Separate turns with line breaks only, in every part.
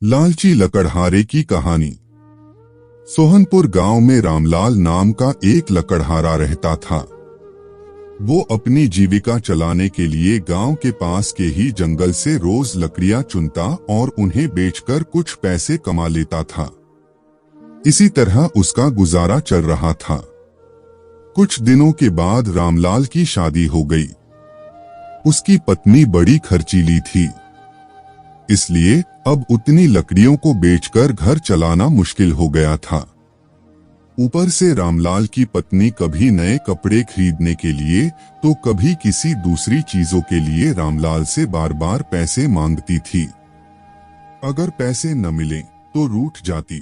लालची लकड़हारे की कहानी। सोहनपुर गांव में रामलाल नाम का एक लकड़हारा रहता था। वो अपनी जीविका चलाने के लिए गांव के पास के ही जंगल से रोज लकड़ियां चुनता और उन्हें बेचकर कुछ पैसे कमा लेता था। इसी तरह उसका गुजारा चल रहा था। कुछ दिनों के बाद रामलाल की शादी हो गई। उसकी पत्नी बड़ी खर्चीली थी, इसलिए अब उतनी लकड़ियों को बेचकर घर चलाना मुश्किल हो गया था। ऊपर से रामलाल की पत्नी कभी नए कपड़े खरीदने के लिए तो कभी किसी दूसरी चीजों के लिए रामलाल से बार बार पैसे मांगती थी। अगर पैसे न मिले तो रूठ जाती।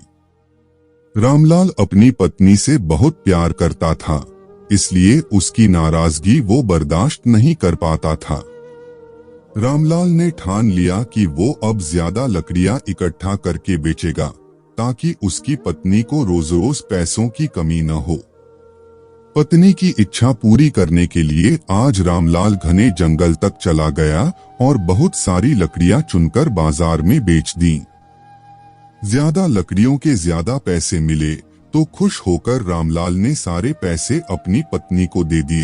रामलाल अपनी पत्नी से बहुत प्यार करता था, इसलिए उसकी नाराजगी वो बर्दाश्त नहीं कर पाता था। रामलाल ने ठान लिया कि वो अब ज्यादा लकड़ियां इकट्ठा करके बेचेगा, ताकि उसकी पत्नी को रोज रोज पैसों की कमी न हो। पत्नी की इच्छा पूरी करने के लिए आज रामलाल घने जंगल तक चला गया और बहुत सारी लकड़ियां चुनकर बाजार में बेच दी। ज्यादा लकड़ियों के ज्यादा पैसे मिले तो खुश होकर रामलाल ने सारे पैसे अपनी पत्नी को दे दिए।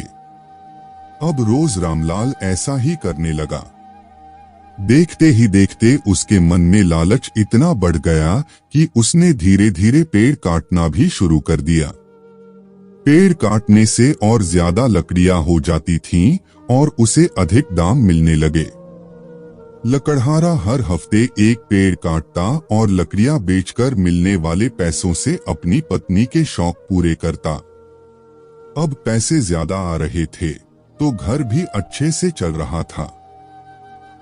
अब रोज रामलाल ऐसा ही करने लगा। देखते ही देखते उसके मन में लालच इतना बढ़ गया कि उसने धीरे धीरे पेड़ काटना भी शुरू कर दिया। पेड़ काटने से और ज्यादा लकड़ियां हो जाती थीं और उसे अधिक दाम मिलने लगे। लकड़हारा हर हफ्ते एक पेड़ काटता और लकड़ियां बेचकर मिलने वाले पैसों से अपनी पत्नी के शौक पूरे करता। अब पैसे ज्यादा आ रहे थे तो घर भी अच्छे से चल रहा था।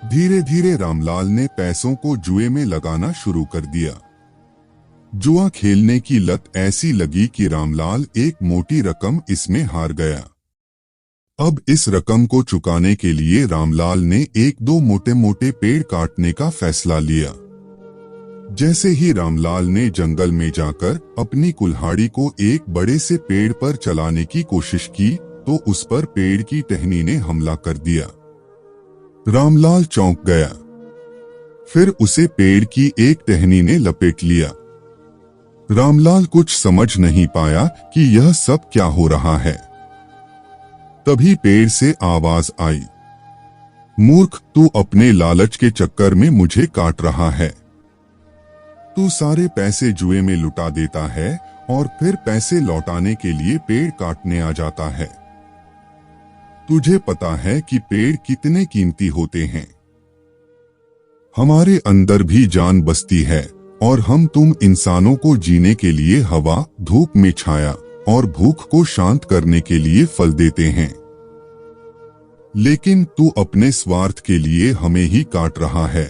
धीरे धीरे रामलाल ने पैसों को जुए में लगाना शुरू कर दिया। जुआ खेलने की लत ऐसी लगी कि रामलाल एक मोटी रकम इसमें हार गया। अब इस रकम को चुकाने के लिए रामलाल ने एक दो मोटे मोटे पेड़ काटने का फैसला लिया। जैसे ही रामलाल ने जंगल में जाकर अपनी कुल्हाड़ी को एक बड़े से पेड़ पर चलाने की कोशिश की तो उस पर पेड़ की टहनी ने हमला कर दिया। रामलाल चौंक गया। फिर उसे पेड़ की एक टहनी ने लपेट लिया। रामलाल कुछ समझ नहीं पाया कि यह सब क्या हो रहा है। तभी पेड़ से आवाज आई, मूर्ख, तू अपने लालच के चक्कर में मुझे काट रहा है। तू सारे पैसे जुए में लुटा देता है और फिर पैसे लौटाने के लिए पेड़ काटने आ जाता है। तुझे पता है कि पेड़ कितने कीमती होते हैं। हमारे अंदर भी जान बसती है और हम तुम इंसानों को जीने के लिए हवा, धूप में छाया और भूख को शांत करने के लिए फल देते हैं। लेकिन तू अपने स्वार्थ के लिए हमें ही काट रहा है।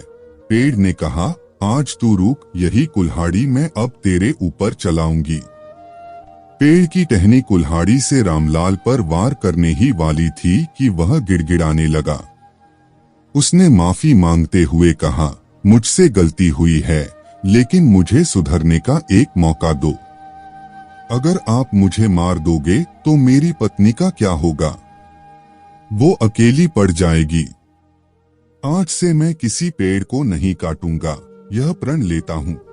पेड़ ने कहा, आज तू रुक, यही कुल्हाड़ी मैं अब तेरे ऊपर चलाऊंगी। पेड़ की टहनी कुल्हाड़ी से रामलाल पर वार करने ही वाली थी कि वह गिड़गिड़ाने लगा। उसने माफी मांगते हुए कहा, मुझसे गलती हुई है, लेकिन मुझे सुधरने का एक मौका दो। अगर आप मुझे मार दोगे तो मेरी पत्नी का क्या होगा? वो अकेली पड़ जाएगी। आज से मैं किसी पेड़ को नहीं काटूंगा, यह प्रण लेता हूँ।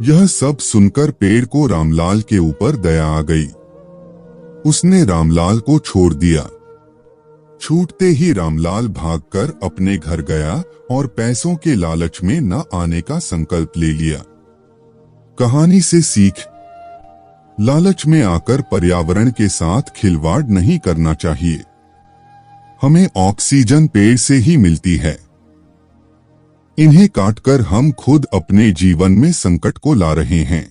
यह सब सुनकर पेड़ को रामलाल के ऊपर दया आ गई। उसने रामलाल को छोड़ दिया। छूटते ही रामलाल भागकर अपने घर गया और पैसों के लालच में न आने का संकल्प ले लिया। कहानी से सीख, लालच में आकर पर्यावरण के साथ खिलवाड़ नहीं करना चाहिए। हमें ऑक्सीजन पेड़ से ही मिलती है। इन्हें काटकर हम खुद अपने जीवन में संकट को ला रहे हैं।